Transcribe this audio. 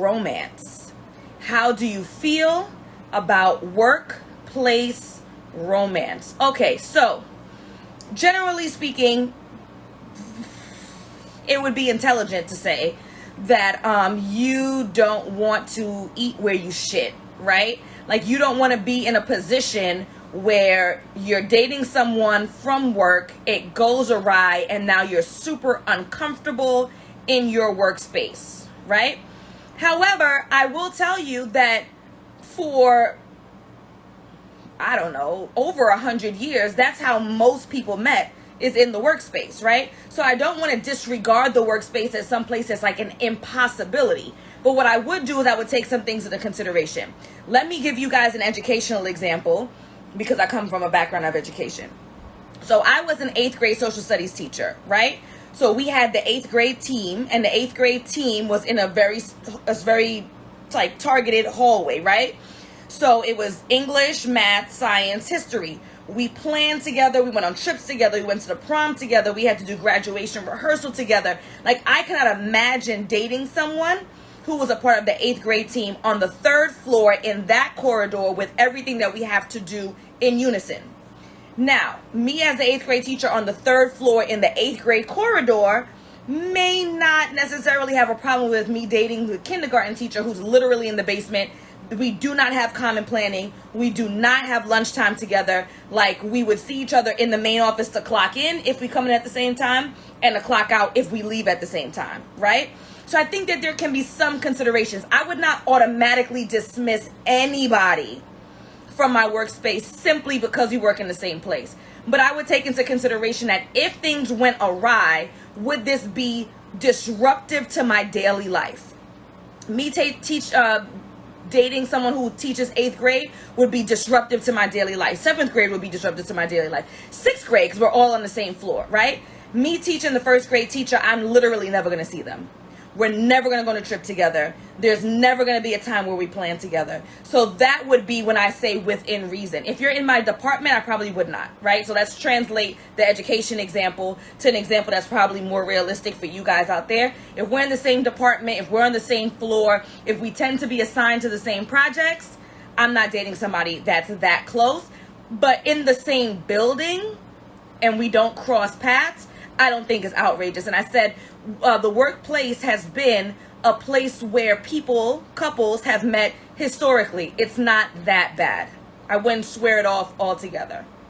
romance? How do you feel about workplace romance? Okay, so generally speaking, it would be intelligent to say that you don't want to eat where you shit, right? Like, you don't want to be in a position where you're dating someone from work, it goes awry, and now you're super uncomfortable in your workspace, right? However, I will tell you that for, I don't know, over 100 years, that's how most people met, is in the workspace, right? So I don't want to disregard the workspace as some place that's like an impossibility. But what I would do is I would take some things into consideration. Let me give you guys an educational example, because I come from a background of education. So I was an 8th grade social studies teacher, right? So we had the 8th grade team, and the 8th grade team was in a very like targeted hallway, right? So it was English, math, science, history. We planned together. We went on trips together. We went to the prom together. We had to do graduation rehearsal together. Like, I cannot imagine dating someone who was a part of the 8th grade team on the 3rd floor in that corridor with everything that we have to do in unison. Now, me as the 8th grade teacher on the 3rd floor in the 8th grade corridor may not necessarily have a problem with me dating the kindergarten teacher who's literally in the basement. We do not have common planning. We do not have lunchtime together. Like, we would see each other in the main office to clock in if we come in at the same time, and to clock out if we leave at the same time, right? So I think that there can be some considerations. I would not automatically dismiss anybody from my workspace simply because we work in the same place. But I would take into consideration that if things went awry, would this be disruptive to my daily life? Me dating someone who teaches 8th grade would be disruptive to my daily life. 7th grade would be disruptive to my daily life. 6th grade, because we're all on the same floor, right? Me teaching the 1st grade teacher, I'm literally never going to see them. We're never going to go on a trip together. There's never going to be a time where we plan together. So that would be when I say within reason. If you're in my department, I probably would not, right? So let's translate the education example to an example that's probably more realistic for you guys out there. If we're in the same department, if we're on the same floor, if we tend to be assigned to the same projects, I'm not dating somebody that's that close. But in the same building and we don't cross paths, I don't think it's outrageous. And I said the workplace has been a place where couples have met historically. It's not that bad. I wouldn't swear it off altogether.